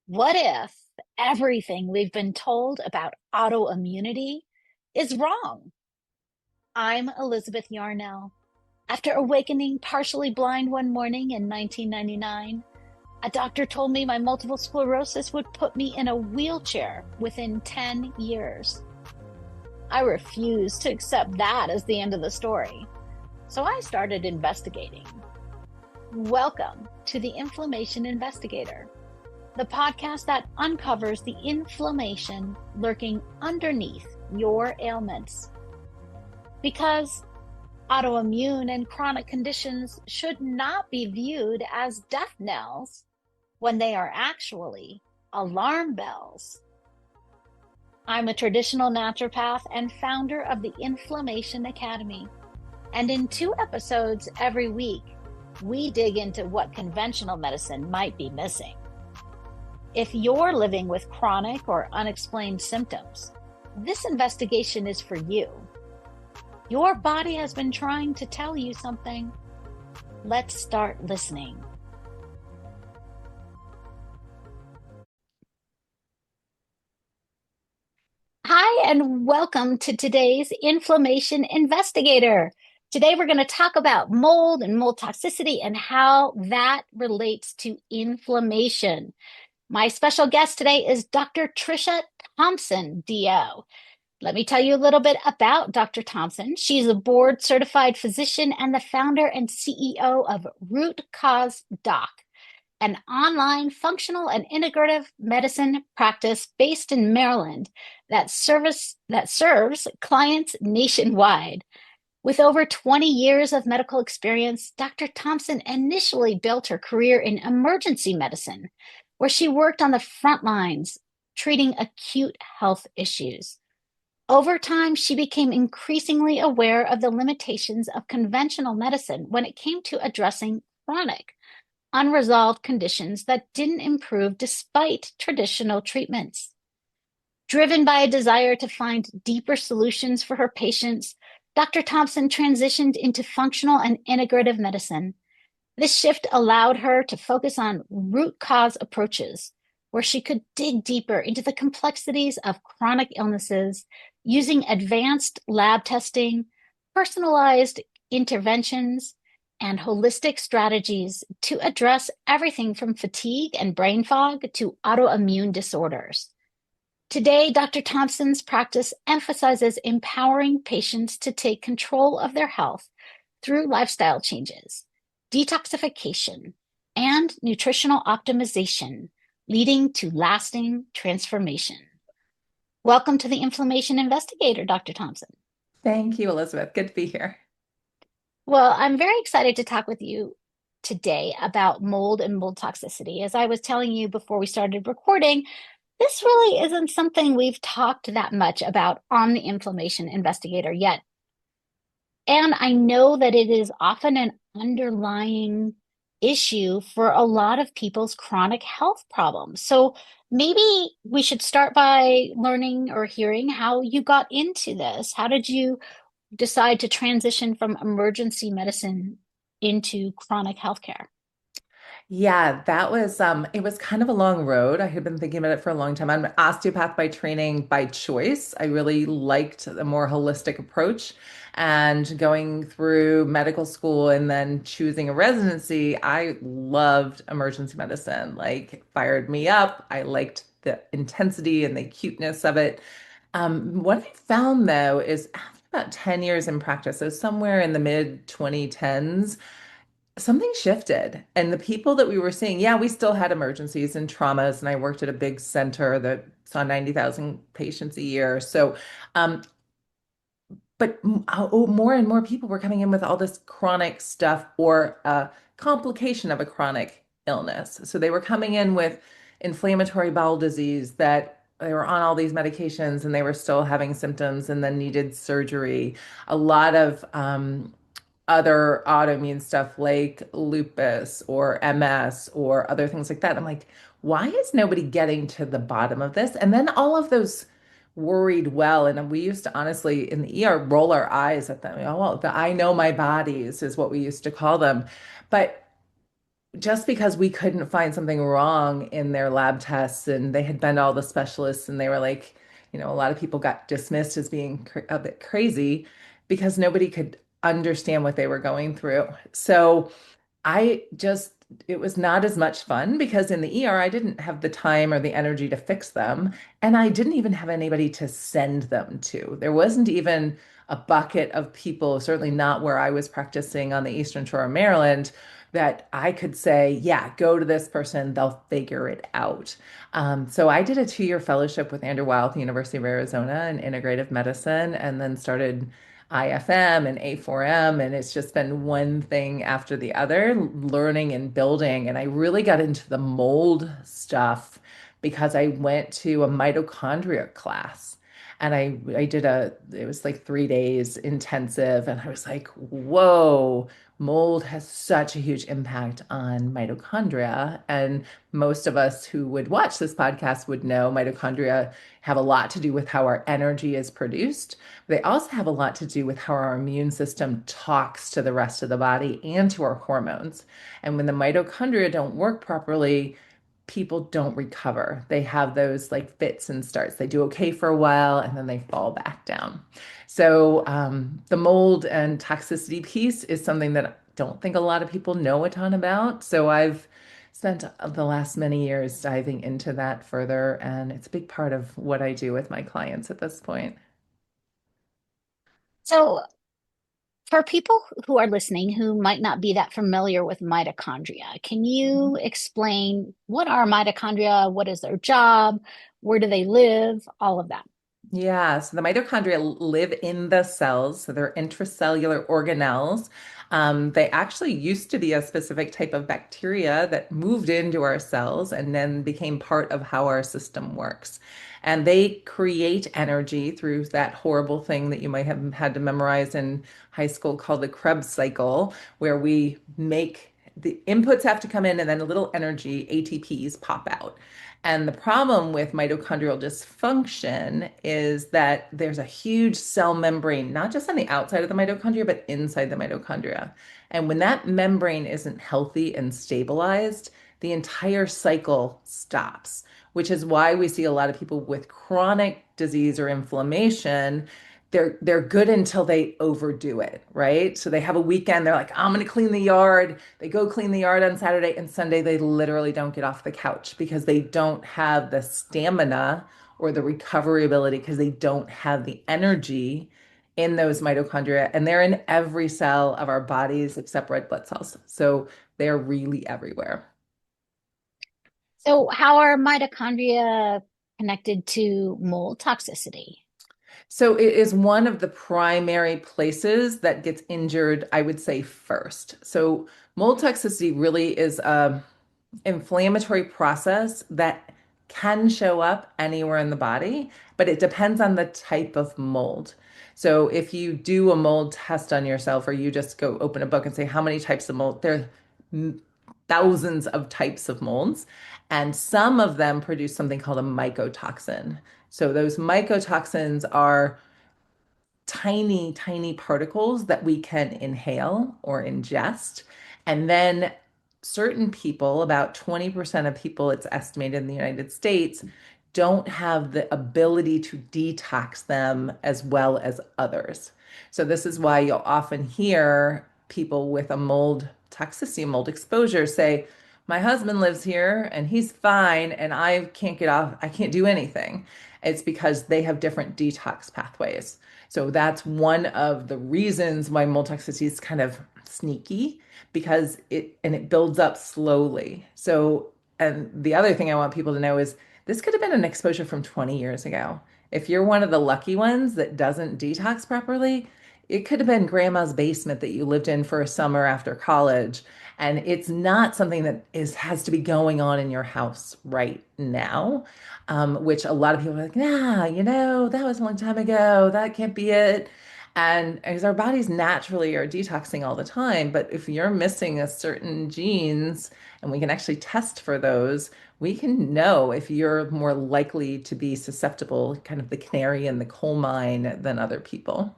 What if everything we've been told about autoimmunity is wrong? I'm Elizabeth Yarnell. After awakening partially blind one morning in 1999, a doctor told me my multiple sclerosis would put me in a wheelchair within 10 years. I refused to accept that as the end of the story, so I started investigating. Welcome to the Inflammation Investigator, the podcast that uncovers the inflammation lurking underneath your ailments. Because autoimmune and chronic conditions should not be viewed as death knells when they are actually alarm bells. I'm a traditional naturopath and founder of the Inflammation Academy. And in 2 episodes every week, we dig into what conventional medicine might be missing. If you're living with chronic or unexplained symptoms, this investigation is for you. Your body has been trying to tell you something. Let's start listening. Hi, and welcome to today's Inflammation Investigator. Today, we're going to talk about mold and mold toxicity and how that relates to inflammation. My special guest today is Dr. Tricia Thompson, DO. Let me tell you a little bit about Dr. Thompson. She's a board certified physician and the founder and CEO of Root Cause Doc, an online functional and integrative medicine practice based in Maryland that serves clients nationwide. With over 20 years of medical experience, Dr. Thompson initially built her career in emergency medicine, where she worked on the front lines treating acute health issues. Over time, she became increasingly aware of the limitations of conventional medicine when it came to addressing chronic, unresolved conditions that didn't improve despite traditional treatments. Driven by a desire to find deeper solutions for her patients, Dr. Thompson transitioned into functional and integrative medicine. This shift allowed her to focus on root cause approaches, where she could dig deeper into the complexities of chronic illnesses using advanced lab testing, personalized interventions, and holistic strategies to address everything from fatigue and brain fog to autoimmune disorders. Today, Dr. Thompson's practice emphasizes empowering patients to take control of their health through lifestyle changes, detoxification, and nutritional optimization, leading to lasting transformation. Welcome to the Inflammation Investigator, Dr. Thompson. Thank you, Elizabeth. Good to be here. Well, I'm very excited to talk with you today about mold and mold toxicity. As I was telling you before we started recording, this really isn't something we've talked that much about on the Inflammation Investigator yet. And I know that it is often an underlying issue for a lot of people's chronic health problems. So maybe we should start by learning or hearing how you got into this. How did you decide to transition from emergency medicine into chronic healthcare? Yeah, that was it was kind of a long road. I had been thinking about it for a long time. I'm an osteopath by training by choice. I really liked a more holistic approach. And going through medical school and then choosing a residency, I loved emergency medicine. Like it fired me up. I liked the intensity and the acuteness of it. What I found though is after about 10 years in practice, so somewhere in the mid 2010s, something shifted. And the people that we were seeing, yeah, we still had emergencies and traumas, and I worked at a big center that saw 90,000 patients a year. So, um, more and more people were coming in with all this chronic stuff or a complication of a chronic illness. So they were coming in with inflammatory bowel disease that they were on all these medications and they were still having symptoms and then needed surgery. A lot of other autoimmune stuff like lupus or MS or other things like that. I'm like, why is nobody getting to the bottom of this? And then all of those worried well, and we used to honestly in the ER roll our eyes at them. Oh, well, the I know my bodies is what we used to call them. But just because we couldn't find something wrong in their lab tests and they had been to all the specialists and they were like, a lot of people got dismissed as being a bit crazy because nobody could understand what they were going through. So I just, it was not as much fun because in the ER, I didn't have the time or the energy to fix them. And I didn't even have anybody to send them to. There wasn't even a bucket of people, certainly not where I was practicing on the Eastern Shore of Maryland, that I could say, yeah, go to this person, they'll figure it out. So I did a 2-year fellowship with Andrew Weil at the University of Arizona in integrative medicine and then started IFM and A4M, and it's just been one thing after the other, learning and building. And I really got into the mold stuff because I went to a mitochondria class. And I did it was like 3 days intensive, and I was like, whoa, mold has such a huge impact on mitochondria. And most of us who would watch this podcast would know mitochondria have a lot to do with how our energy is produced. They also have a lot to do with how our immune system talks to the rest of the body and to our hormones. And when the mitochondria don't work properly, people don't recover. They have those like fits and starts. They do okay for a while and then they fall back down. So the mold and toxicity piece is something that I don't think a lot of people know a ton about. So I've spent the last many years diving into that further, and it's a big part of what I do with my clients at this point. So, for people who are listening who might not be that familiar with mitochondria, can you explain what are mitochondria? What is their job? Where do they live? All of that. Yeah, so the mitochondria live in the cells, so they're intracellular organelles. They actually used to be a specific type of bacteria that moved into our cells and then became part of how our system works. And they create energy through that horrible thing that you might have had to memorize in high school called the Krebs cycle, where we make the inputs have to come in and then a little energy, ATPs, pop out. And the problem with mitochondrial dysfunction is that there's a huge cell membrane, not just on the outside of the mitochondria, but inside the mitochondria. And when that membrane isn't healthy and stabilized, the entire cycle stops, which is why we see a lot of people with chronic disease or inflammation. They're good until they overdo it, right? So they have a weekend, they're like, I'm going to clean the yard. They go clean the yard on Saturday, and Sunday they literally don't get off the couch because they don't have the stamina or the recovery ability because they don't have the energy in those mitochondria, and they're in every cell of our bodies except red blood cells. So they're really everywhere. So, how are mitochondria connected to mold toxicity? So it is one of the primary places that gets injured, I would say first. So mold toxicity really is a inflammatory process that can show up anywhere in the body, but it depends on the type of mold. So if you do a mold test on yourself, or you just go open a book and say, how many types of mold? There are thousands of types of molds, and some of them produce something called a mycotoxin. So those mycotoxins are tiny, tiny particles that we can inhale or ingest. And then certain people, about 20% of people, it's estimated in the United States, don't have the ability to detox them as well as others. So this is why you'll often hear people with a mold toxicity, mold exposure say, my husband lives here and he's fine and I can't get off, I can't do anything. It's because they have different detox pathways. So that's one of the reasons why mold toxicity is kind of sneaky, because it builds up slowly. So, and the other thing I want people to know is this could have been an exposure from 20 years ago. If you're one of the lucky ones that doesn't detox properly, it could have been grandma's basement that you lived in for a summer after college. And it's not something that has to be going on in your house right now, which a lot of people are like, nah, that was a long time ago. That can't be it. And because our bodies naturally are detoxing all the time, but if you're missing a certain genes, and we can actually test for those, we can know if you're more likely to be susceptible, kind of the canary in the coal mine, than other people.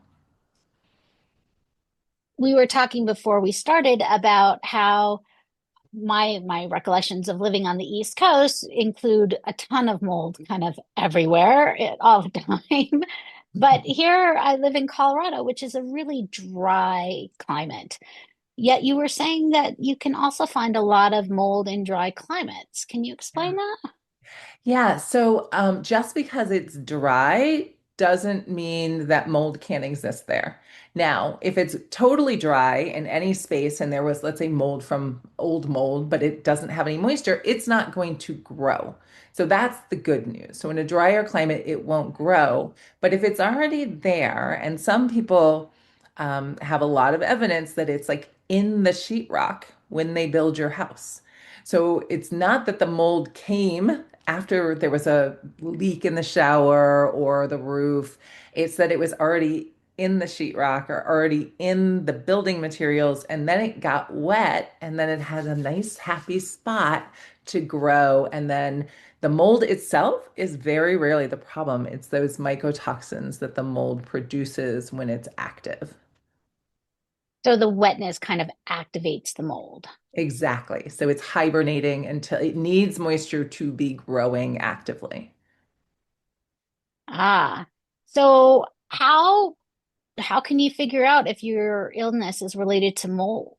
We were talking before we started about how my recollections of living on the East Coast include a ton of mold kind of everywhere all the time. But here I live in Colorado, which is a really dry climate. Yet you were saying that you can also find a lot of mold in dry climates. Can you explain that? Yeah, so just because it's dry doesn't mean that mold can't exist there. Now, if it's totally dry in any space and there was, let's say, mold from old mold, but it doesn't have any moisture, it's not going to grow. So that's the good news. So in a drier climate, it won't grow. But if it's already there, and some people have a lot of evidence that it's like in the sheetrock when they build your house. So it's not that the mold came after there was a leak in the shower or the roof. It's that it was already in the sheetrock or already in the building materials, and then it got wet, and then it had a nice, happy spot to grow. And then the mold itself is very rarely the problem. It's those mycotoxins that the mold produces when it's active. So the wetness kind of activates the mold. Exactly. So it's hibernating until it needs moisture to be growing actively. Ah, so how can you figure out if your illness is related to mold?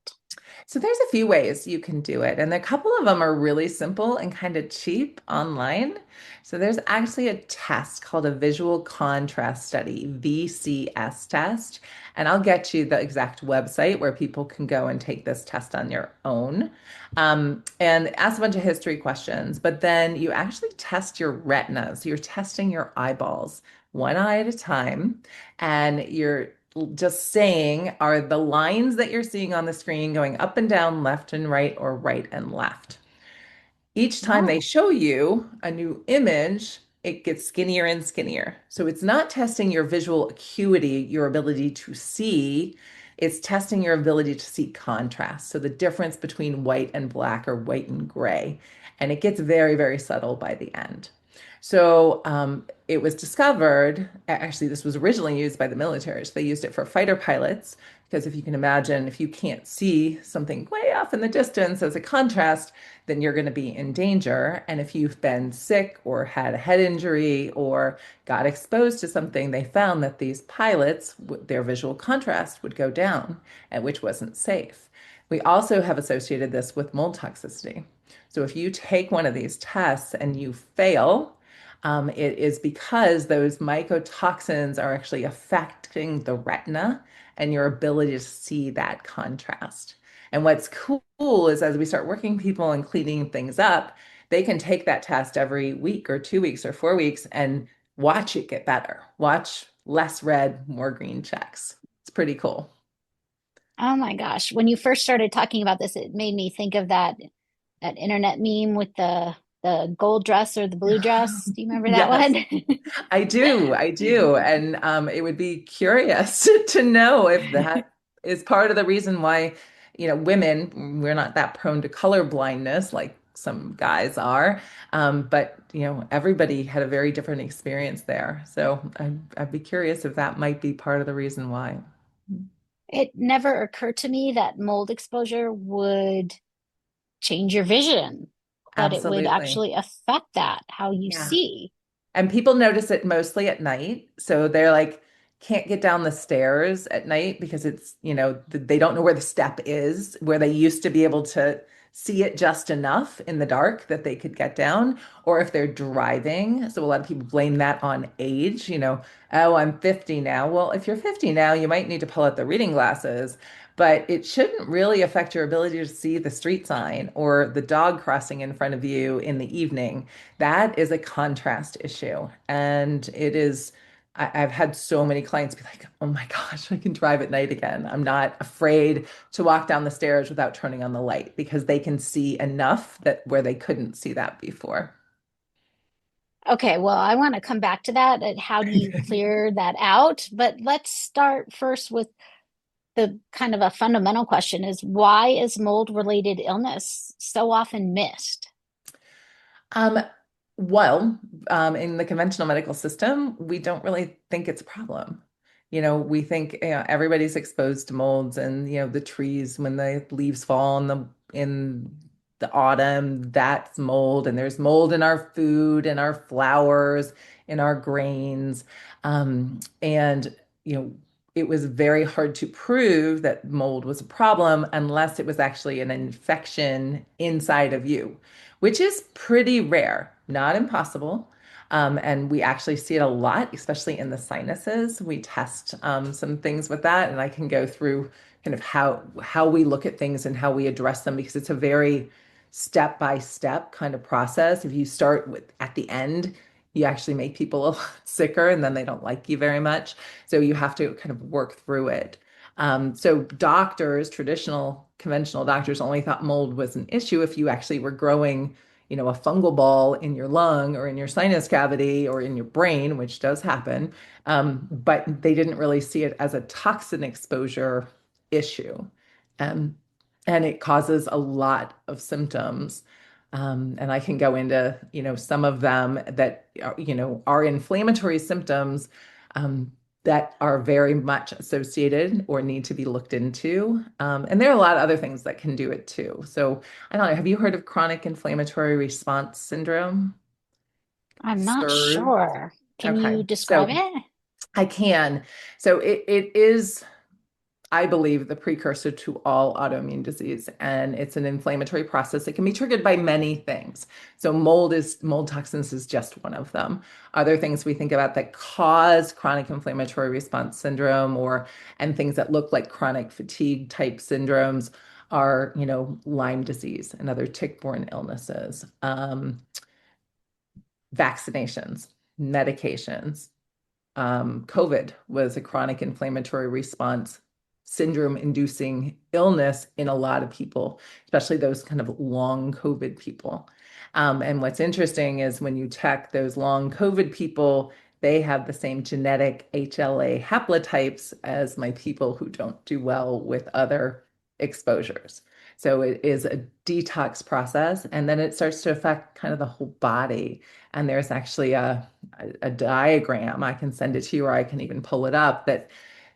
So there's a few ways you can do it, and a couple of them are really simple and kind of cheap online. So there's actually a test called a visual contrast study, VCS test, and I'll get you the exact website where people can go and take this test on your own. And ask a bunch of history questions, but then you actually test your retina. So you're testing your eyeballs one eye at a time, and you're just saying, are the lines that you're seeing on the screen going up and down, left and right, or right and left? Each time they Oh, show you a new image, it gets skinnier and skinnier. So it's not testing your visual acuity, your ability to see. It's testing your ability to see contrast. So the difference between white and black or white and gray. And it gets very, very subtle by the end. So it was discovered, actually, this was originally used by the military. So they used it for fighter pilots, because if you can imagine, if you can't see something way off in the distance as a contrast, then you're going to be in danger. And if you've been sick or had a head injury or got exposed to something, they found that these pilots, their visual contrast would go down, and which wasn't safe. We also have associated this with mold toxicity. So if you take one of these tests and you fail, it is because those mycotoxins are actually affecting the retina and your ability to see that contrast. And what's cool is as we start working people and cleaning things up, they can take that test every week or 2 weeks or 4 weeks and watch it get better. Watch less red, more green checks. It's pretty cool. oh my gosh. When you first started talking about this, it made me think of that internet meme with the gold dress or the blue dress. Do you remember that Yes. one? I do, I do. And it would be curious to know if that is part of the reason why, women, we're not that prone to color blindness like some guys are. But, everybody had a very different experience there. So I'd be curious if that might be part of the reason why. It never occurred to me that mold exposure would change your vision, that it would Absolutely. actually affect that, how you Yeah. see. And people notice it mostly at night. So they're like, can't get down the stairs at night because it's, they don't know where the step is, where they used to be able to see it just enough in the dark that they could get down. Or if they're driving. So a lot of people blame that on age, oh, I'm 50 now. Well, if you're 50 now, you might need to pull out the reading glasses, but it shouldn't really affect your ability to see the street sign or the dog crossing in front of you in the evening. That is a contrast issue. And it is, I've had so many clients be like, oh my gosh, I can drive at night again. I'm not afraid to walk down the stairs without turning on the light because they can see enough that where they couldn't see that before. Okay, well, I want to come back to that. How do you clear that out? But let's start first with the kind of a fundamental question is why is mold related illness so often missed? Um, well, in the conventional medical system, we don't really think it's a problem. We think, everybody's exposed to molds and, the trees when the leaves fall in the autumn, that's mold, and there's mold in our food, in our flowers, in our grains. And, you know, it was very hard to prove that mold was a problem unless it was actually an infection inside of you, which is pretty rare, not impossible. And we actually see it a lot, especially in the sinuses. We test some things with that, and I can go through kind of how we look at things and how we address them because it's a very step by step kind of process. If you start with at the end, you actually make people a lot sicker, and then they don't like you very much. So you have to kind of work through it. So doctors, traditional, conventional doctors, only thought mold was an issue if you actually were growing, you know, a fungal ball in your lung or in your sinus cavity or in your brain, which does happen. But they didn't really see it as a toxin exposure issue. Um, and it causes a lot of symptoms. And I can go into, you know, some of them that are, you know, are inflammatory symptoms that are very much associated or need to be looked into. And there are a lot of other things that can do it too. So I don't know, have you heard of chronic inflammatory response syndrome? I'm not CIRS? sure. Can Okay, you describe so it? I can. So it is, I believe, the precursor to all autoimmune disease, and it's an inflammatory process. It can be triggered by many things. So mold toxins is just one of them. Other things we think about that cause chronic inflammatory response syndrome or and things that look like chronic fatigue type syndromes are, you know, Lyme disease and other tick-borne illnesses, vaccinations, medications. COVID was a chronic inflammatory response syndrome inducing illness in a lot of people, especially those kind of long COVID people. And what's interesting is when you check those long COVID people, they have the same genetic HLA haplotypes as my people who don't do well with other exposures. So it is a detox process, and then it starts to affect kind of the whole body. And there's actually a diagram. I can send it to you, or I can even pull it up that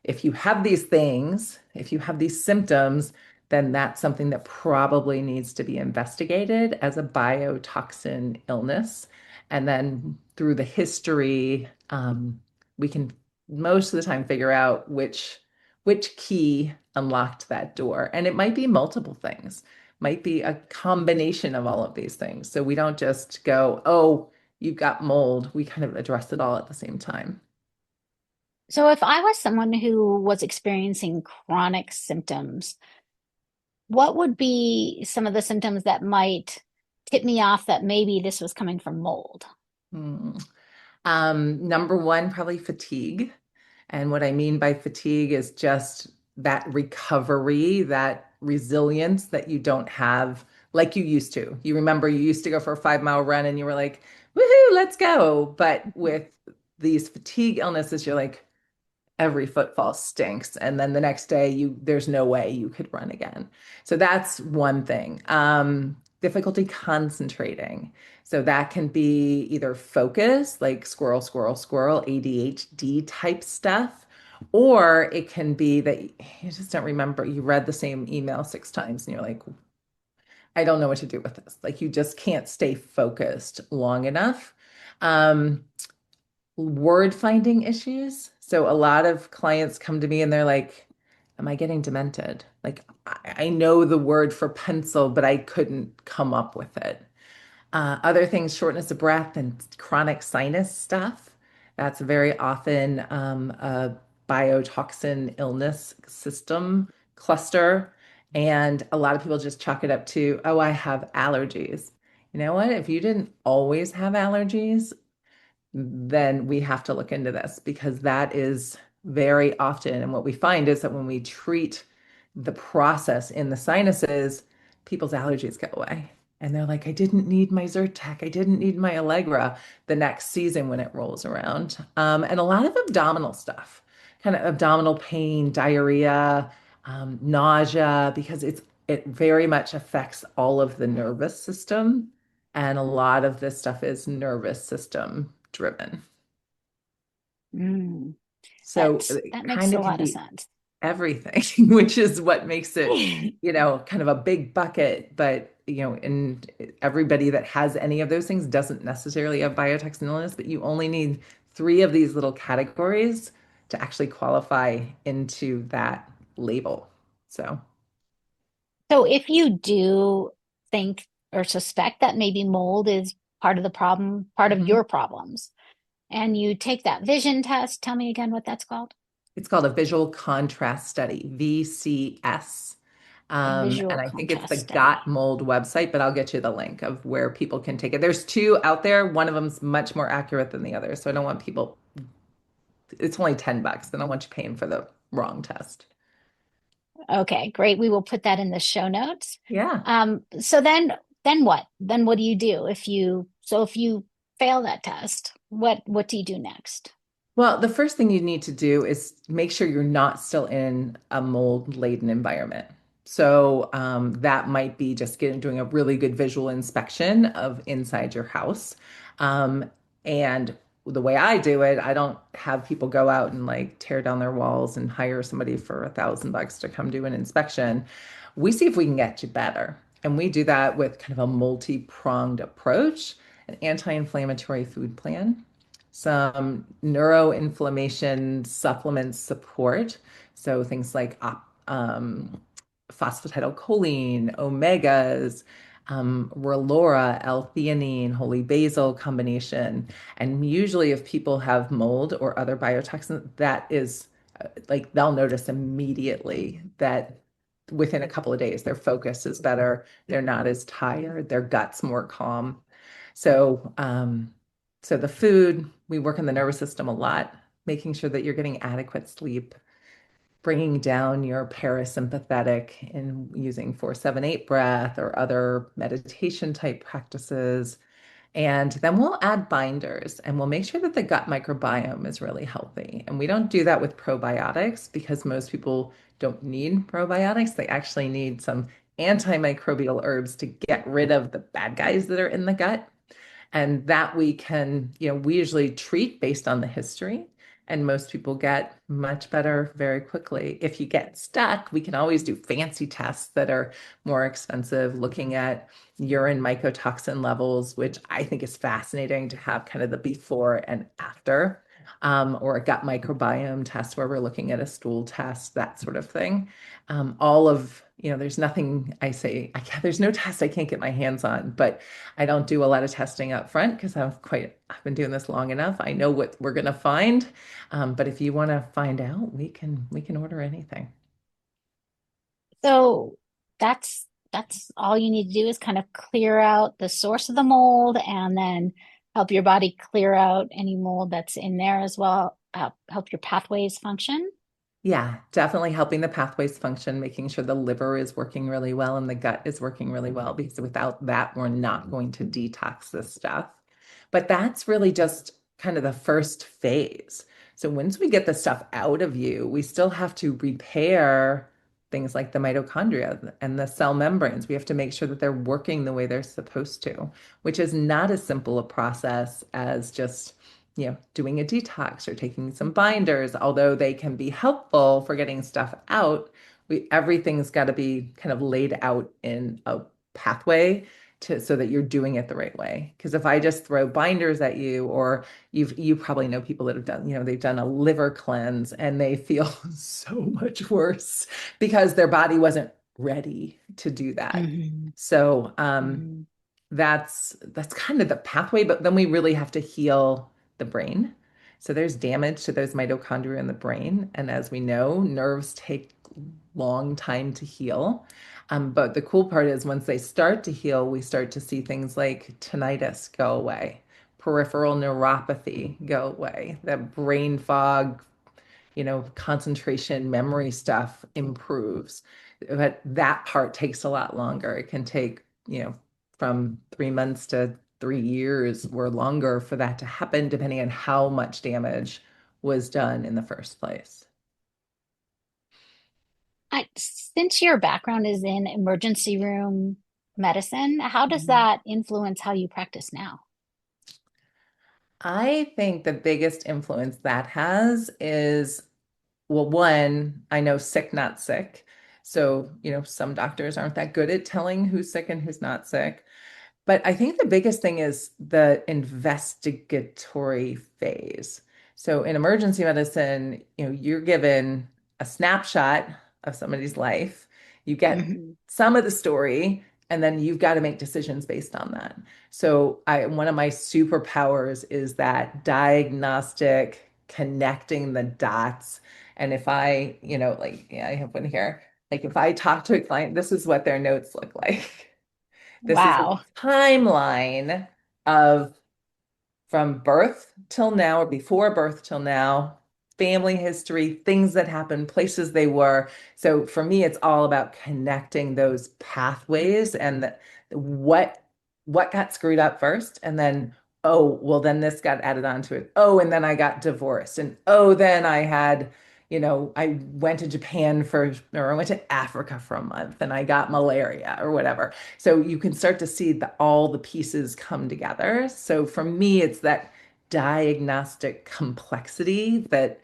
if you have these things, if you have these symptoms, then that's something that probably needs to be investigated as a biotoxin illness. And then through the history, we can most of the time figure out which key unlocked that door. And it might be multiple things, might be a combination of all of these things. So we don't just go, oh, you've got mold. We kind of address it all at the same time. So, if I was someone who was experiencing chronic symptoms, what would be some of the symptoms that might tip me off that maybe this was coming from mold? Hmm. Number one, probably fatigue. And what I mean by fatigue is just that recovery, that resilience that you don't have like you used to. You remember you used to go for a 5 mile run and you were like, woohoo, let's go. But with these fatigue illnesses, you're like, every footfall stinks. And then the next day there's no way you could run again. So that's one thing. Difficulty concentrating. So that can be either focus, like squirrel, squirrel, squirrel, ADHD type stuff, or it can be that you just don't remember. You read the same email 6 times and you're like, I don't know what to do with this. Like you just can't stay focused long enough. Um, Word finding issues. So a lot of clients come to me and they're like, am I getting demented? Like I know the word for pencil, but I couldn't come up with it. Other things, shortness of breath and chronic sinus stuff. That's very often a biotoxin illness system cluster. And a lot of people just chalk it up to, oh, I have allergies. You know what? If you didn't always have allergies, then we have to look into this because that is very often. And what we find is that when we treat the process in the sinuses, people's allergies go away. And they're like, I didn't need my Zyrtec. I didn't need my Allegra the next season when it rolls around. And a lot of abdominal stuff, kind of abdominal pain, diarrhea, nausea, because it very much affects all of the nervous system. And a lot of this stuff is nervous system driven. Mm, So that it makes kind a of can lot of be sense. everything, which is what makes it, kind of a big bucket. But, and everybody that has any of those things doesn't necessarily have biotoxin illness, but you only need three of these little categories to actually qualify into that label. So, So if you do think or suspect that maybe mold is part of the problem, part of mhm. your problems, and you take that vision test, tell me again what that's called. It's called a visual contrast study, VCS. A And visual I think it's the contrast study. Got Mold website, but I'll get you the link of where people can take it. There's two out there. One of them's much more accurate than the other. So I don't want people, it's only $10. Then I don't want you paying for the wrong test. Okay, great. We will put that in the show notes. Yeah. So then what? Then what do you do if you fail that test, what do you do next? Well, the first thing you need to do is make sure you're not still in a mold-laden environment. So that might be just doing a really good visual inspection of inside your house. Um, and the way I do it, I don't have people go out and like tear down their walls and hire somebody for $1,000 to come do an inspection. We see if we can get you better. And we do that with kind of a multi-pronged approach, an anti-inflammatory food plan, some neuroinflammation supplement support. So things like phosphatidylcholine, omegas, Relora, L-theanine, holy basil combination. And usually, if people have mold or other biotoxins, that is like they'll notice immediately that within a couple of days, their focus is better. They're not as tired. Their gut's more calm. So, so the food, we work on the nervous system a lot, making sure that you're getting adequate sleep, bringing down your parasympathetic and using 4-7-8 breath or other meditation type practices. And then we'll add binders and we'll make sure that the gut microbiome is really healthy. And we don't do that with probiotics because most people don't need probiotics. They actually need some antimicrobial herbs to get rid of the bad guys that are in the gut. And that we can, we usually treat based on the history, and most people get much better very quickly. If you get stuck, we can always do fancy tests that are more expensive, looking at urine mycotoxin levels, which I think is fascinating to have kind of the before and after, or a gut microbiome test where we're looking at a stool test, that sort of thing. All of, there's nothing I say, there's no test I can't get my hands on, but I don't do a lot of testing up front because I've been doing this long enough. I know what we're going to find. But if you want to find out, we can order anything. So that's all you need to do is kind of clear out the source of the mold and then help your body clear out any mold that's in there as well. Help your pathways function. Yeah, definitely helping the pathways function, making sure the liver is working really well and the gut is working really well, because without that, we're not going to detox this stuff. But that's really just kind of the first phase. So once we get the stuff out of you, we still have to repair things like the mitochondria and the cell membranes. We have to make sure that they're working the way they're supposed to, which is not as simple a process as just doing a detox or taking some binders, although they can be helpful for getting stuff out. Everything's got to be kind of laid out in a pathway so that you're doing it the right way. Because if I just throw binders at you, or you probably know people that have done, they've done a liver cleanse and they feel so much worse because their body wasn't ready to do that. Mhm. So Mhm. that's kind of the pathway, but then we really have to heal the brain. So there's damage to those mitochondria in the brain. And as we know, nerves take long time to heal. But the cool part is once they start to heal, we start to see things like tinnitus go away, peripheral neuropathy go away, that brain fog, concentration, memory stuff improves. But that part takes a lot longer. It can take, from 3 months to 3 years or longer for that to happen, depending on how much damage was done in the first place. Since your background is in emergency room medicine, how does Mhm. that influence how you practice now? I think the biggest influence that has is well, one, I know sick, not sick. So, some doctors aren't that good at telling who's sick and who's not sick. But I think the biggest thing is the investigatory phase. So in emergency medicine, you're given a snapshot of somebody's life. You get Mhm. some of the story, and then you've got to make decisions based on that. So one of my superpowers is that diagnostic, connecting the dots. And if I, like, yeah, I have one here. Like if I talk to a client, this is what their notes look like. This is a Wow. timeline of from birth till now or before birth till now, family history, things that happened, places they were. So for me, it's all about connecting those pathways and what what got screwed up first, and then oh, well, then this got added onto it. Oh, and then I got divorced, and oh, then I had. I went to Japan or I went to Africa for a month and I got malaria or whatever. So you can start to see all the pieces come together. So for me, it's that diagnostic complexity that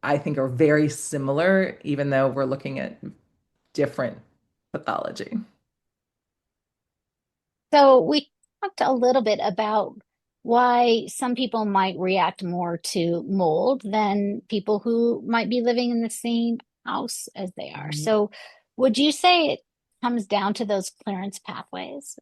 I think are very similar, even though we're looking at different pathology. So we talked a little bit about why some people might react more to mold than people who might be living in the same house as they are. So would you say it comes down to those clearance pathways?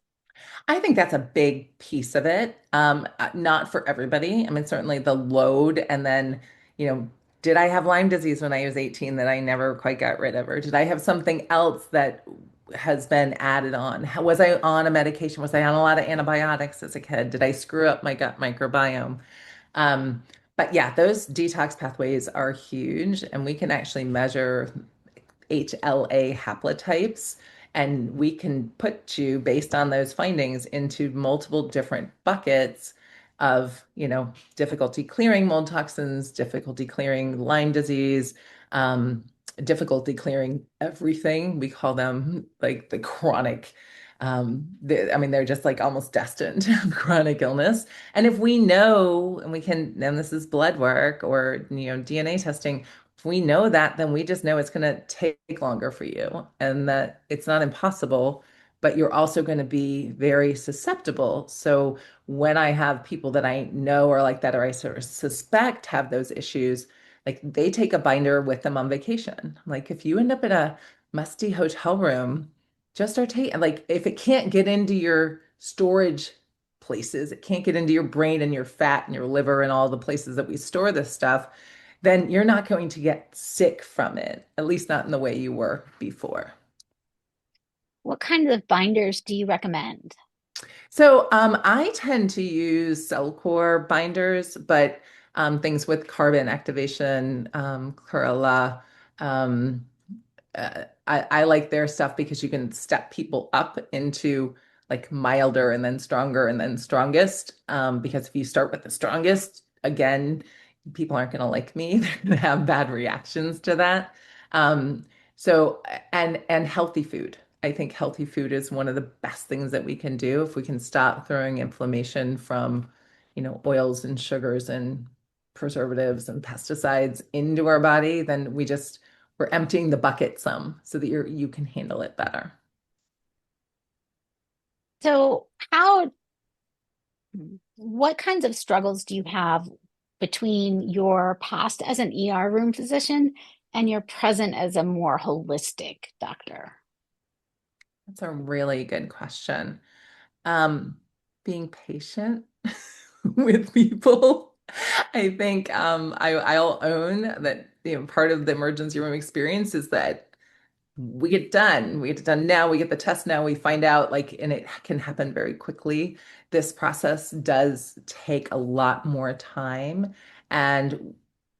I think that's a big piece of it. Not for everybody. I mean, certainly the load, and then, you know, did I have Lyme disease when I was 18 that I never quite got rid of, or did I have something else that has been added on? Was I on a medication? Was I on a lot of antibiotics as a kid? Did I screw up my gut microbiome? Um, but yeah, those detox pathways are huge, and we can actually measure HLA haplotypes. And we can put you, based on those findings, into multiple different buckets of, difficulty clearing mold toxins, difficulty clearing Lyme disease, um, difficulty clearing everything. We call them like the chronic. I mean, they're just like almost destined to have chronic illness. And if we know, and we can, and this is blood work or, DNA testing, if we know that, then we just know it's going to take longer for you and that it's not impossible, but you're also going to be very susceptible. So when I have people that I know or like that, or I sort of suspect have those issues, like they take a binder with them on vacation. Like if you end up in a musty hotel room, just start taking, like if it can't get into your storage places, it can't get into your brain and your fat and your liver and all the places that we store this stuff, then you're not going to get sick from it, at least not in the way you were before. What kinds of binders do you recommend? So I tend to use cell core binders, but things with carbon activation, chlorella, um, I like their stuff because you can step people up into like milder and then stronger and then strongest. Because if you start with the strongest, again, people aren't going to like me. They're going to have bad reactions to that. Um, so and healthy food. I think healthy food is one of the best things that we can do if we can stop throwing inflammation from, oils and sugars and preservatives and pesticides into our body, then we're emptying the bucket some so that you can handle it better. So what kinds of struggles do you have between your past as an ER room physician and your present as a more holistic doctor? That's a really good question. Um, Being patient with people. I think I'll own that, part of the emergency room experience is that we get it done now, we get the test now, we find out, like, and it can happen very quickly. This process does take a lot more time, and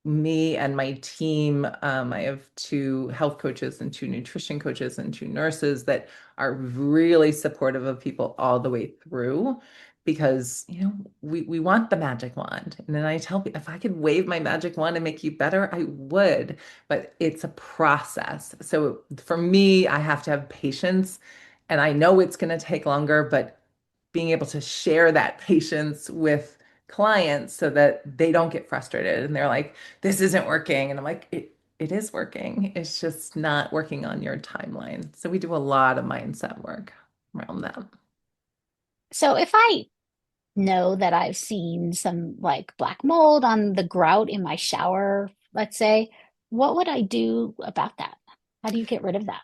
me and my team, I have two health coaches and two nutrition coaches and two nurses that are really supportive of people all the way through, because we want the magic wand. And then I tell people, if I could wave my magic wand and make you better, I would, but it's a process. So for me, I have to have patience, and I know it's going to take longer, but being able to share that patience with clients so that they don't get frustrated and they're like, this isn't working. And I'm like, it is working. It's just not working on your timeline. So we do a lot of mindset work around that. So if I know that I've seen some like black mold on the grout in my shower, let's say, what would I do about that? How do you get rid of that?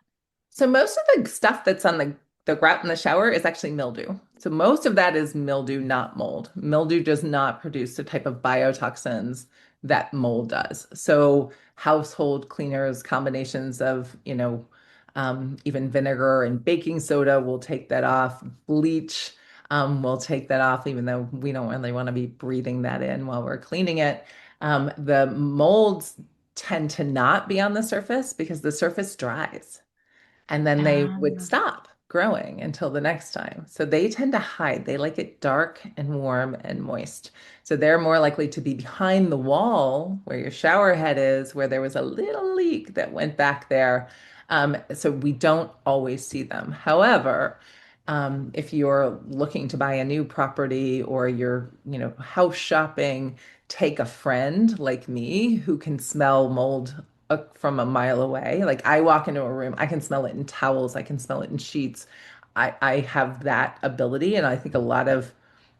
So most of the stuff that's on the grout in the shower is actually mildew. So most of that is mildew, not mold. Mildew does not produce the type of biotoxins that mold does. So household cleaners, combinations of, even vinegar and baking soda will take that off. Bleach will take that off, even though we don't really want to be breathing that in while we're cleaning it. The molds tend to not be on the surface because the surface dries and then they would Um, stop growing until the next time. So they tend to hide. They like it dark and warm and moist. So they're more likely to be behind the wall where your shower head is, where there was a little leak that went back there. So we don't always see them. However, if you're looking to buy a new property or you're, house shopping, take a friend like me who can smell mold from a mile away. Like I walk into a room, I can smell it in towels, I can smell it in sheets. I have that ability, and I think a lot of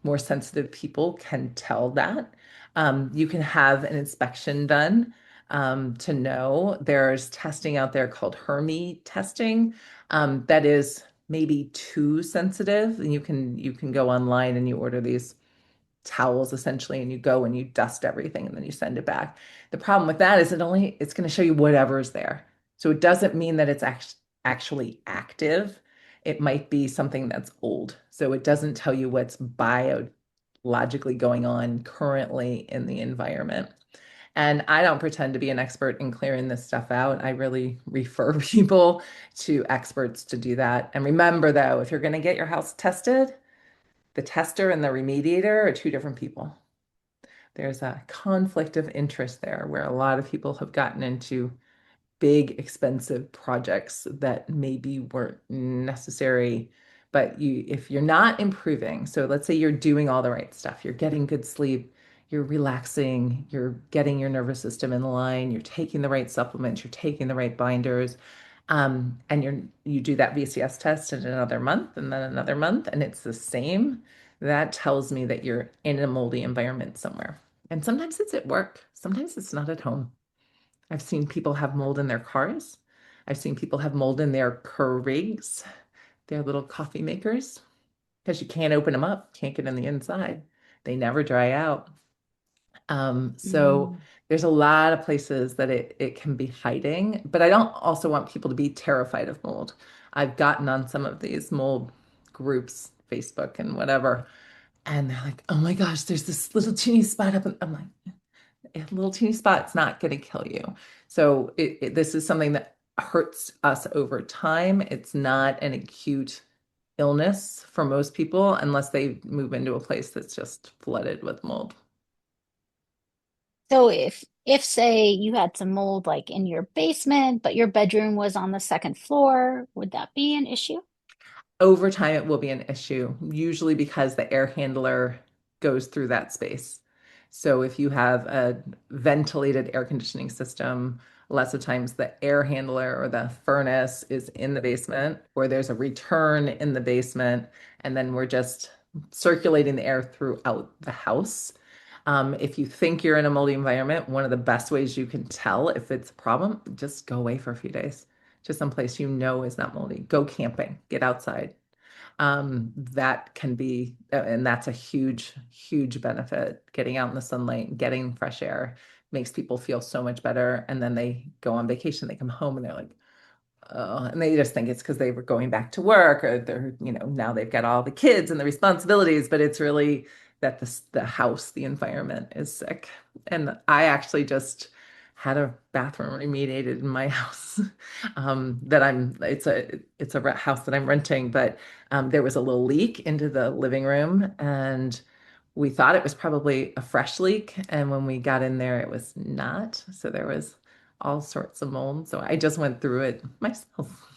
more sensitive people can tell that. You can have an inspection done to know. There's testing out there called Hermie testing that is maybe too sensitive. And you can go online and you order these towels essentially, and you go and you dust everything and then you send it back. The problem with that is it's going to show you whatever's there. So it doesn't mean that it's actually active. It might be something that's old. So it doesn't tell you what's biologically going on currently in the environment. And I don't pretend to be an expert in clearing this stuff out. I really refer people to experts to do that. And remember, though, if you're going to get your house tested, the tester and the remediator are two different people. There's a conflict of interest there where a lot of people have gotten into big, expensive projects that maybe weren't necessary. But if you're not improving, so let's say you're doing all the right stuff, you're getting good sleep, you're relaxing, you're getting your nervous system in line, you're taking the right supplements, you're taking the right binders, and you do that VCS test in another month and then another month, and it's the same. That tells me that you're in a moldy environment somewhere. And sometimes it's at work, sometimes it's not at home. I've seen people have mold in their cars. I've seen people have mold in their Keurigs, their little coffee makers, because you can't open them up, can't get in the inside. They never dry out. So mm. there's a lot of places that it can be hiding, but I don't also want people to be terrified of mold. I've gotten on some of these mold groups, Facebook and whatever, and they're like, "Oh my gosh, there's this little teeny spot up," and I'm like, a little teeny spot's not going to kill you. So this is something that hurts us over time. It's not an acute illness for most people unless they move into a place that's just flooded with mold. So if say you had some mold like in your basement, but your bedroom was on the second floor, would that be an issue? Over time, it will be an issue, usually because the air handler goes through that space. So if you have a ventilated air conditioning system, lots of times the air handler or the furnace is in the basement, or there's a return in the basement, and then we're just circulating the air throughout the house. If you think you're in a moldy environment, one of the best ways you can tell if it's a problem, just go away for a few days to someplace you know is not moldy. Go camping, get outside. That can be, and that's a huge, huge benefit. Getting out in the sunlight, getting fresh air makes people feel so much better. And then they go on vacation, they come home and they're like, oh, and they just think it's because they were going back to work or they're, now they've got all the kids and the responsibilities, but it's really that the house, the environment is sick. And I actually just had a bathroom remediated in my house that it's a house that I'm renting, but there was a little leak into the living room and we thought it was probably a fresh leak. And when we got in there, it was not. So there was all sorts of mold. So I just went through it myself.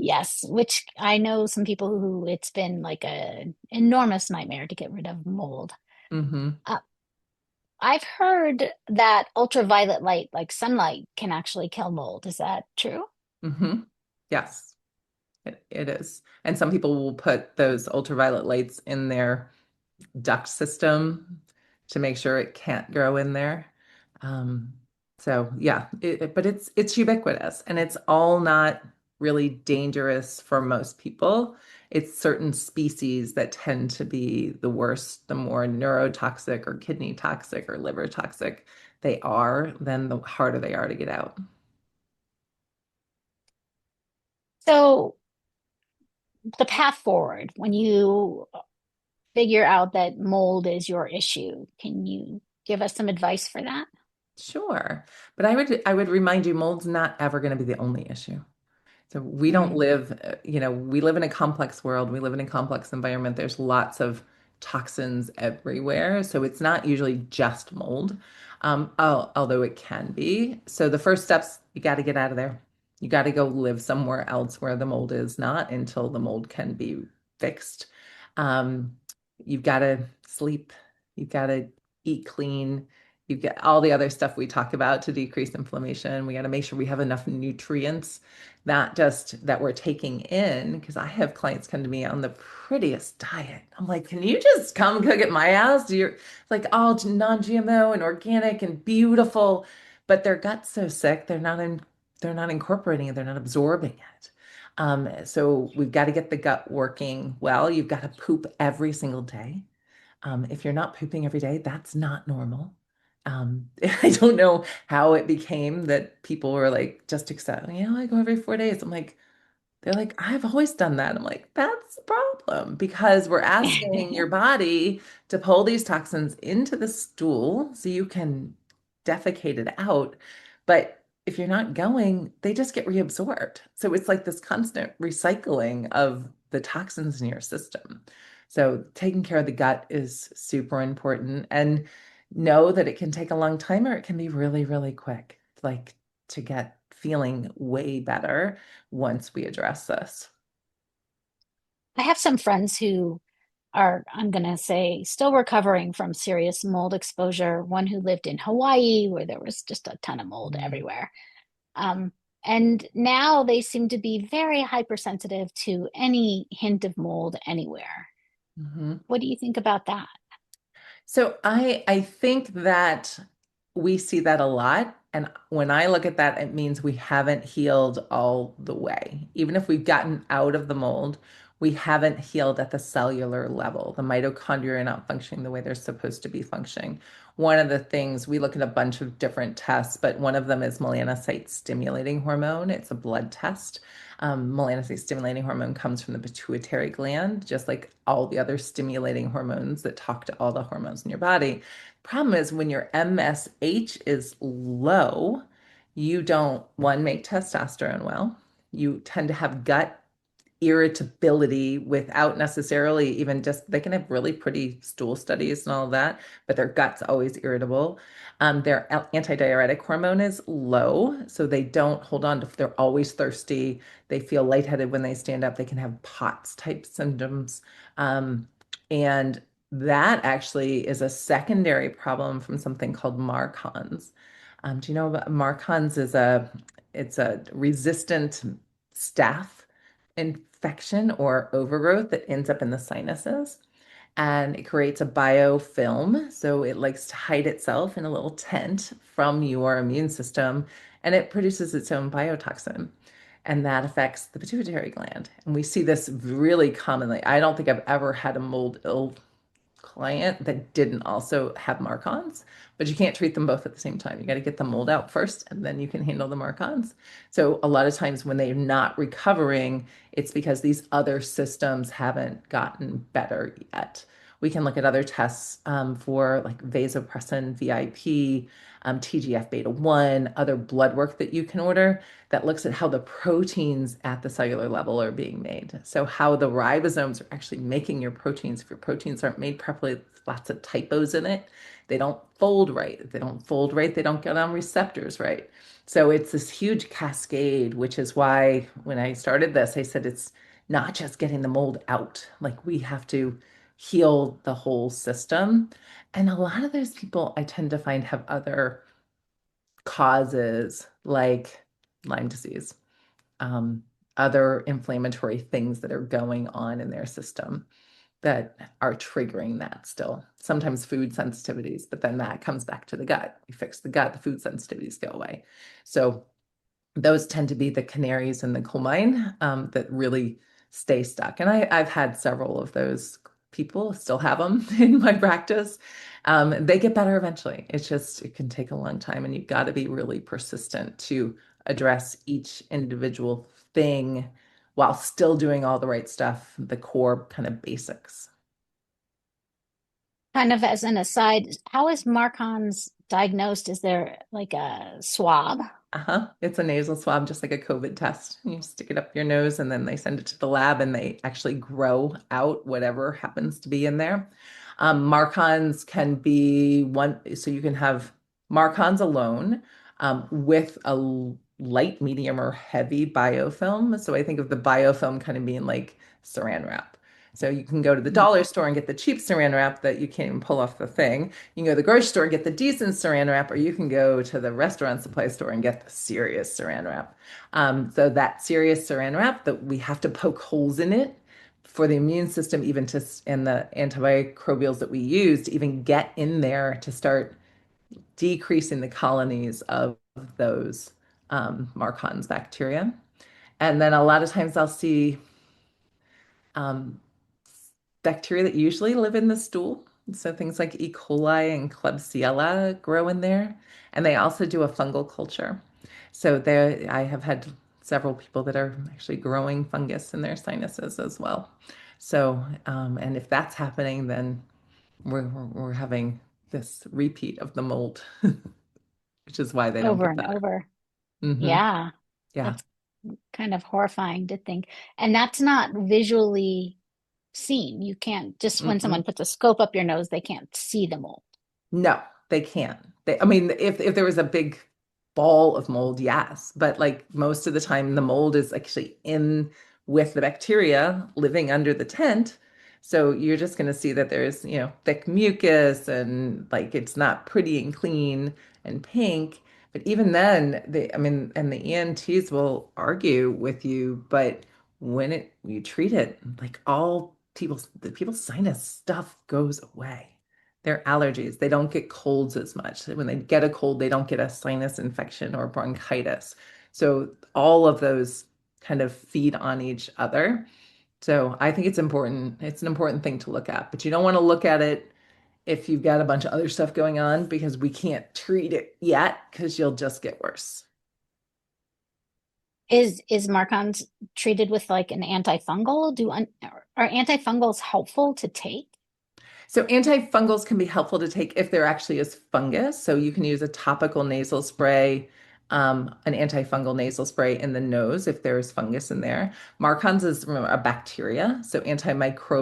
Yes, which I know some people who it's been like a enormous nightmare to get rid of mold. Hmm. Uh, I've heard that ultraviolet light, like sunlight, can actually kill mold. Is that true? Hmm. Yes, it is. And some people will put those ultraviolet lights in their duct system to make sure it can't grow in there. Um, so yeah, but it's ubiquitous and it's all not really dangerous for most people. It's certain species that tend to be the worst, the more neurotoxic or kidney toxic or liver toxic they are, then the harder they are to get out. So, the path forward, when you figure out that mold is your issue, can you give us some advice for that? Sure. But I would remind you, mold's not ever going to be the only issue. So we don't Mm. live, we live in a complex world. We live in a complex environment. There's lots of toxins everywhere. So it's not usually just mold, although it can be. So the first steps, you got to get out of there. You got to go live somewhere else where the mold is not until the mold can be fixed. Um, you've got to sleep. You've got to eat clean. You get all the other stuff we talk about to decrease inflammation. We got to make sure we have enough nutrients, not just that we're taking in, because I have clients come to me on the prettiest diet. I'm like, can you just come cook at my house? You're like all non-GMO and organic and beautiful, but their gut's so sick, they're not incorporating it, they're not absorbing it. So we've got to get the gut working well. You've got to poop every single day. If you're not pooping every day, that's not normal. I don't know how it became that people were like, just accept, I go every 4 days. I'm like, they're like, I've always done that. I'm like, that's a problem because we're asking your body to pull these toxins into the stool so you can defecate it out. But if you're not going, they just get reabsorbed. So it's like this constant recycling of the toxins in your system. So taking care of the gut is super important. And know that it can take a long time or it can be really, really quick, like to get feeling way better once we address this. I have some friends who are, I'm going to say, still recovering from serious mold exposure. One who lived in Hawaii, where there was just a ton of mold Mm. everywhere. Um, and now they seem to be very hypersensitive to any hint of mold anywhere. Mhm. What do you think about that? So I think that we see that a lot. And when I look at that, it means we haven't healed all the way. Even if we've gotten out of the mold, we haven't healed at the cellular level. The mitochondria are not functioning the way they're supposed to be functioning. One of the things we look at a bunch of different tests, but one of them is melanocyte stimulating hormone. It's a blood test. Melanocyte stimulating hormone comes from the pituitary gland, just like all the other stimulating hormones that talk to all the hormones in your body. Problem is, when your MSH is low, you don't, one, make testosterone well. You tend to have gut irritability without necessarily even just they can have really pretty stool studies and all of that, but their gut's always irritable. Their antidiuretic hormone is low, so they don't hold on to, they're always thirsty. They feel lightheaded when they stand up. They can have POTS type symptoms. And that actually is a secondary problem from something called MARCONs. Do you know about MARCONs is it's a resistant staph infection or overgrowth that ends up in the sinuses and it creates a biofilm. So it likes to hide itself in a little tent from your immune system and it produces its own biotoxin. And that affects the pituitary gland. And we see this really commonly. I don't think I've ever had a mold ill client that didn't also have mark-ons, but you can't treat them both at the same time. You got to get the mold out first, and then you can handle the mark-ons. So a lot of times when they're not recovering, it's because these other systems haven't gotten better yet. We can look at other tests for like vasopressin, VIP, TGF beta 1, other blood work that you can order that looks at how the proteins at the cellular level are being made. So, how the ribosomes are actually making your proteins. If your proteins aren't made properly, lots of typos in it. They don't fold right. If they don't fold right, they don't get on receptors right. So, it's this huge cascade, which is why when I started this, I said it's not just getting the mold out. Like, we have to heal the whole system. And a lot of those people I tend to find have other causes like Lyme disease, um, other inflammatory things that are going on in their system that are triggering that still. Sometimes food sensitivities, but then that comes back to the gut. You fix the gut, the food sensitivities go away. So those tend to be the canaries in the coal mine that really stay stuck. And I've had several of those people, still have them in my practice. They get better eventually. It's just, it can take a long time, and you've got to be really persistent to address each individual thing while still doing all the right stuff, the core kind of basics. Kind of as an aside, how is MARCONs diagnosed? Is there like a swab? Uh-huh. It's a nasal swab, just like a COVID test. You stick it up your nose and then they send it to the lab and they actually grow out whatever happens to be in there. Marcons can be one, so you can have Marcons alone with a light, medium, or heavy biofilm. So I think of the biofilm kind of being like saran wrap. So you can go to the dollar store and get the cheap saran wrap that you can't even pull off the thing. You can go to the grocery store and get the decent saran wrap, or you can go to the restaurant supply store and get the serious saran wrap. So that serious saran wrap, that we have to poke holes in it for the immune system, even to, and the antimicrobials that we use to even get in there to start decreasing the colonies of those Marcons bacteria. And then a lot of times I'll see um, bacteria that usually live in the stool. So things like E. coli and Klebsiella grow in there. And they also do a fungal culture. So there, I have had several people that are actually growing fungus in their sinuses as well. So, and if that's happening, then we're having this repeat of the mold, which is why they don't Over get and better. over. Hmm. Yeah, Yeah. that's kind of horrifying to think. And that's not visually seen. You can't just when someone Mm-mm. puts a scope up your nose, they can't see the mold. No, they can't. I mean, if there was a big ball of mold, yes, but like most of the time, the mold is actually in with the bacteria living under the tent. So you're just going to see that there's, thick mucus and like it's not pretty and clean and pink. But even then, I mean, and the ENTs will argue with you, but when you treat it, like the people's sinus stuff goes away, their allergies. They don't get colds as much. When they get a cold, they don't get a sinus infection or bronchitis. So all of those kind of feed on each other. So I think it's important. It's an important thing to look at, but you don't want to look at it if you've got a bunch of other stuff going on because we can't treat it yet because you'll just get worse. Is Marcon's treated with like an antifungal? Are antifungals helpful to take? So antifungals can be helpful to take if there actually is fungus. So you can use a topical nasal spray, an antifungal nasal spray in the nose if there is fungus in there. Marcons is, remember, a bacteria, so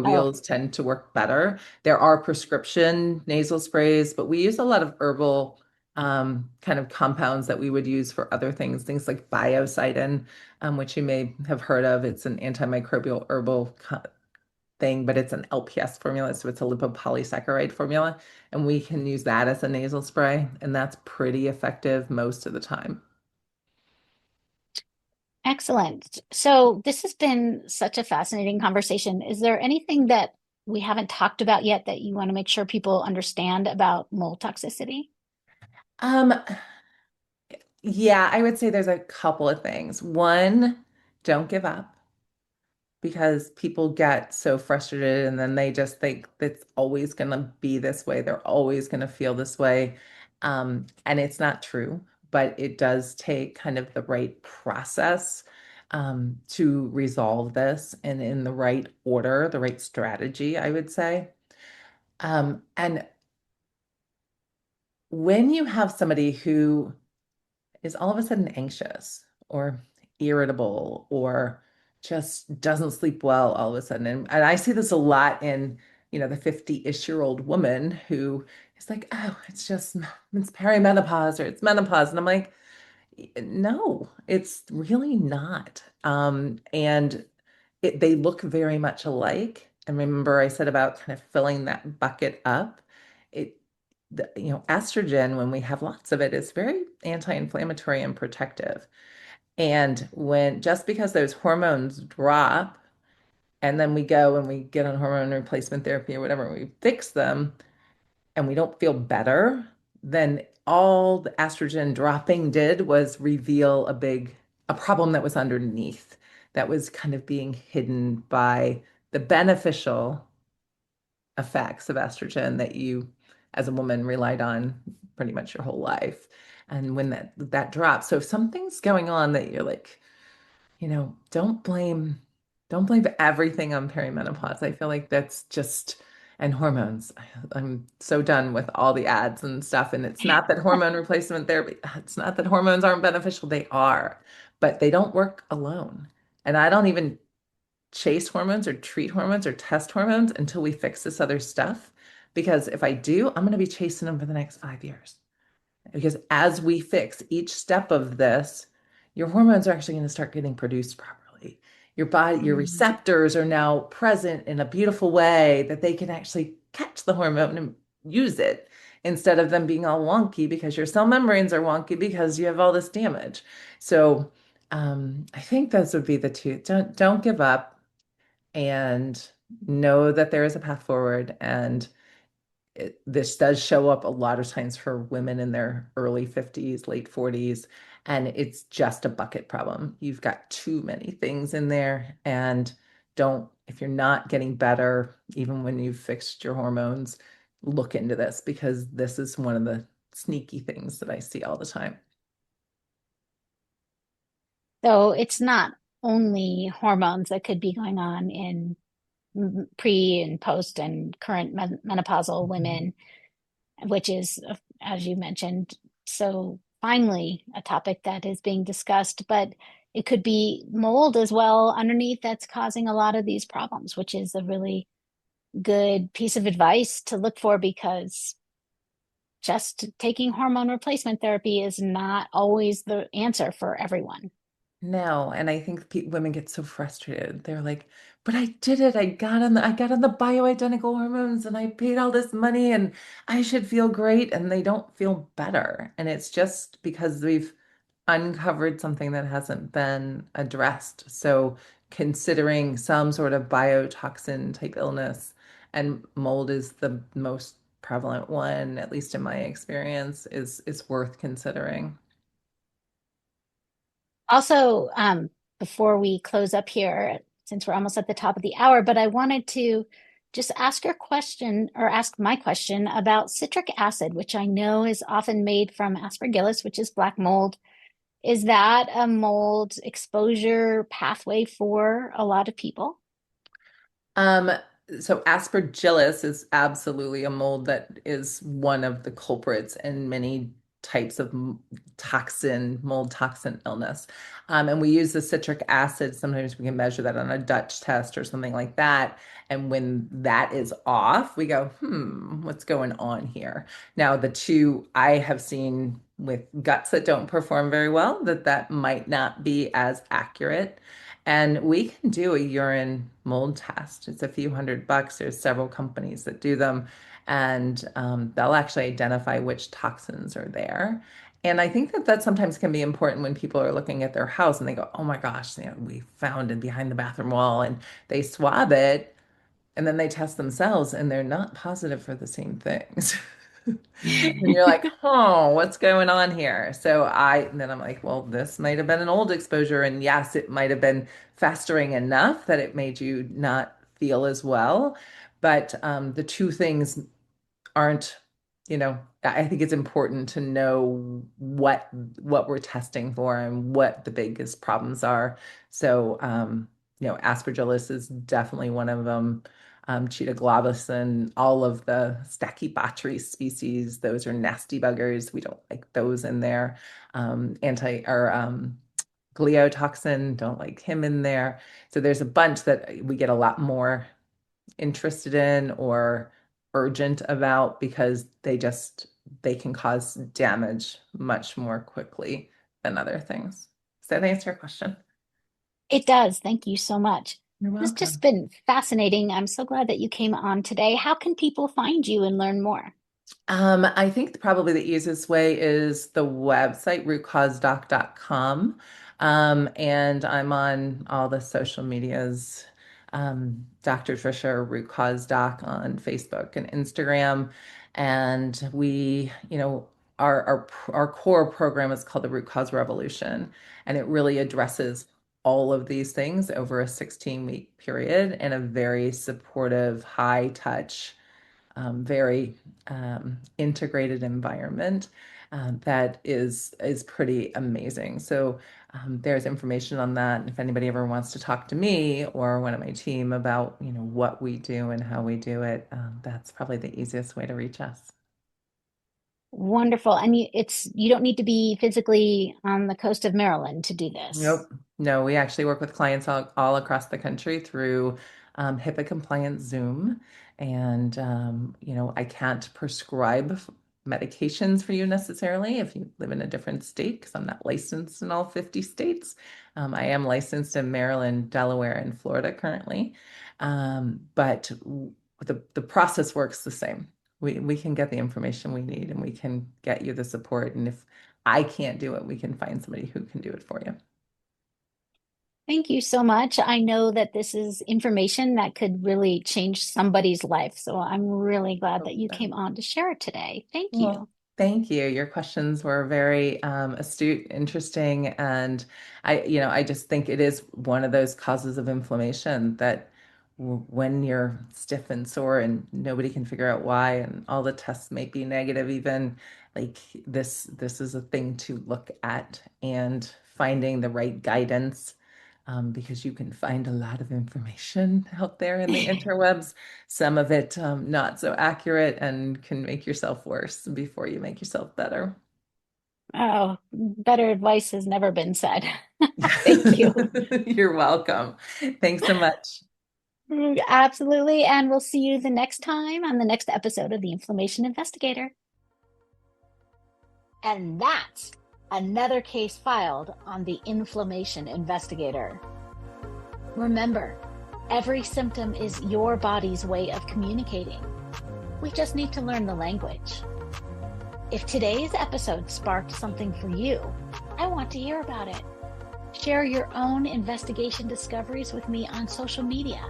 Oh, antimicrobials tend to work better. There are prescription nasal sprays, but we use a lot of herbal kind of compounds that we would use for other things like biocidin, which you may have heard of. It's an antimicrobial herbal thing, but it's an LPS formula, so it's a lipopolysaccharide formula, and we can use that as a nasal spray, and that's pretty effective most of the time. excellent. So this has been such a fascinating conversation. Is there anything that we haven't talked about yet that you want to make sure people understand about mold toxicity? Um, yeah, I would say there's a couple of things. One, don't give up, because people get so frustrated and then they just think it's always going to be this way. They're always going to feel this way. And it's not true, but it does take kind of the right process to resolve this and in the right order, the right strategy, I would say. And when you have somebody who is all of a sudden anxious or irritable or just doesn't sleep well all of a sudden. And I see this a lot in, the 50-ish-year-old woman who is like, oh, it's perimenopause or it's menopause. And I'm like, no, it's really not. And they look very much alike. And remember, I said about kind of filling that bucket up. It, estrogen, when we have lots of it, is very anti-inflammatory and protective. And when just because those hormones drop, and then we go and we get on hormone replacement therapy or whatever, we fix them, and we don't feel better, then all the estrogen dropping did was reveal a problem that was underneath, that was kind of being hidden by the beneficial effects of estrogen that you as a woman relied on pretty much your whole life. And when that drops, so if something's going on that you're like, don't blame everything on perimenopause. I feel like that's just and hormones. I'm so done with all the ads and stuff. And it's not that hormone replacement therapy, it's not that hormones aren't beneficial. They are, but they don't work alone. And I don't even chase hormones or treat hormones or test hormones until we fix this other stuff. Because if I do, I'm going to be chasing them for the next 5 years. Because as we fix each step of this, your hormones are actually going to start getting produced properly. Your body, your Mm. receptors are now present in a beautiful way that they can actually catch the hormone and use it instead of them being all wonky because your cell membranes are wonky because you have all this damage. So I think those would be the two. Don't give up and know that there is a path forward. And this does show up a lot of times for women in their early 50s, late 40s, and it's just a bucket problem. You've got too many things in there, and if you're not getting better, even when you've fixed your hormones, look into this because this is one of the sneaky things that I see all the time. So it's not only hormones that could be going on in pre and post and current menopausal Mhm. women, which is, as you mentioned, so finally a topic that is being discussed, but it could be mold as well underneath that's causing a lot of these problems, which is a really good piece of advice to look for because just taking hormone replacement therapy is not always the answer for everyone. No, and I think women get so frustrated. They're like, "But I did it. I got on the bioidentical hormones and I paid all this money and I should feel great." And they don't feel better. And it's just because we've uncovered something that hasn't been addressed. So considering some sort of biotoxin type illness, and mold is the most prevalent one, at least in my experience, is worth considering. Also, before we close up here, since we're almost at the top of the hour, but I wanted to just ask your question or ask my question about citric acid, which I know is often made from aspergillus, which is black mold. Is that a mold exposure pathway for a lot of people? Um, so aspergillus is absolutely a mold that is one of the culprits in many types of mold toxin illness. And we use the citric acid. Sometimes we can measure that on a Dutch test or something like that. And when that is off, we go, what's going on here? Now, the two I have seen with guts that don't perform very well, that might not be as accurate. And we can do a urine mold test. It's a few $100. There's several companies that do them, and they'll actually identify which toxins are there. And I think that sometimes can be important when people are looking at their house and they go, "Oh my gosh, we found it behind the bathroom wall," and they swab it and then they test themselves and they're not positive for the same things. And you're like, oh, what's going on here? And then I'm like, well, this might have been an old exposure. And yes, it might have been festering enough that it made you not feel as well. But the two things aren't, I think it's important to know what we're testing for and what the biggest problems are. So, aspergillus is definitely one of them. Cheetah globus and all of the Stachybotrys species, those are nasty buggers. We don't like those in there. Anti or gliotoxin, don't like him in there. So there's a bunch that we get a lot more interested in or urgent about because they can cause damage much more quickly than other things. Does that answer your question? It does. Thank you so much. You're This has just welcome. been fascinating. I'm so glad that you came on today. How can people find you and learn more? I think probably the easiest way is the website, rootcausedoc.com. And I'm on all the social medias, Dr. Tricia Root Cause Doc on Facebook and Instagram. And our core program is called the Root Cause Revolution, and it really addresses all of these things over a 16-week period in a very supportive, high touch, very integrated environment that is pretty amazing. So there's information on that. If anybody ever wants to talk to me or one of my team about, what we do and how we do it, that's probably the easiest way to reach us. Wonderful. And you don't need to be physically on the coast of Maryland to do this. Nope. No, we actually work with clients all across the country through HIPAA compliant Zoom. And, I can't prescribe medications for you necessarily if you live in a different state because I'm not licensed in all 50 states. I am licensed in Maryland, Delaware, and Florida currently. But the process works the same. We can get the information we need and we can get you the support. And if I can't do it, we can find somebody who can do it for you. Thank you so much. I know that this is information that could really change somebody's life. So I'm really glad that Hope you so. came on to share it today. Thank you. Well, thank you. Your questions were very astute, interesting, and I just think it is one of those causes of inflammation that when you're stiff and sore and nobody can figure out why, and all the tests may be negative, even like this is a thing to look at and finding the right guidance. Because you can find a lot of information out there in the interwebs, some of it not so accurate and can make yourself worse before you make yourself better. Oh, better advice has never been said. Thank you. You're welcome. Thanks so much. Absolutely. And we'll see you the next time on the next episode of the Inflammation Investigator. And that's another case filed on the Inflammation Investigator. Remember, every symptom is your body's way of communicating. We just need to learn the language. If today's episode sparked something for you, I want to hear about it. Share your own investigation discoveries with me on social media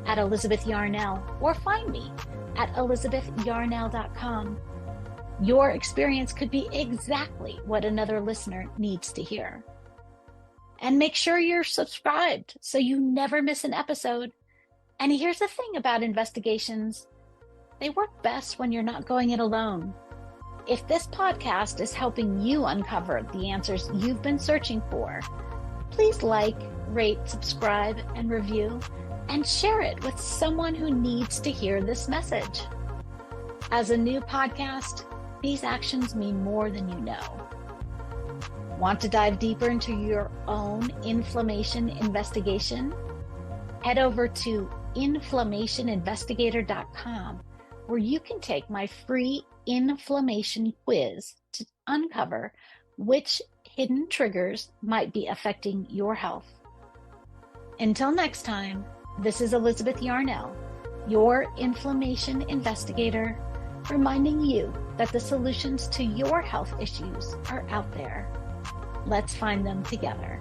at Elizabeth Yarnell, or find me at elizabethyarnell.com. Your experience could be exactly what another listener needs to hear. And make sure you're subscribed so you never miss an episode. And here's the thing about investigations: they work best when you're not going it alone. If this podcast is helping you uncover the answers you've been searching for, please like, rate, subscribe, and review, and share it with someone who needs to hear this message. As a new podcast, these actions mean more than you know. Want to dive deeper into your own inflammation investigation? Head over to inflammationinvestigator.com, where you can take my free inflammation quiz to uncover which hidden triggers might be affecting your health. Until next time, this is Elizabeth Yarnell, your inflammation investigator, reminding you that the solutions to your health issues are out there. Let's find them together.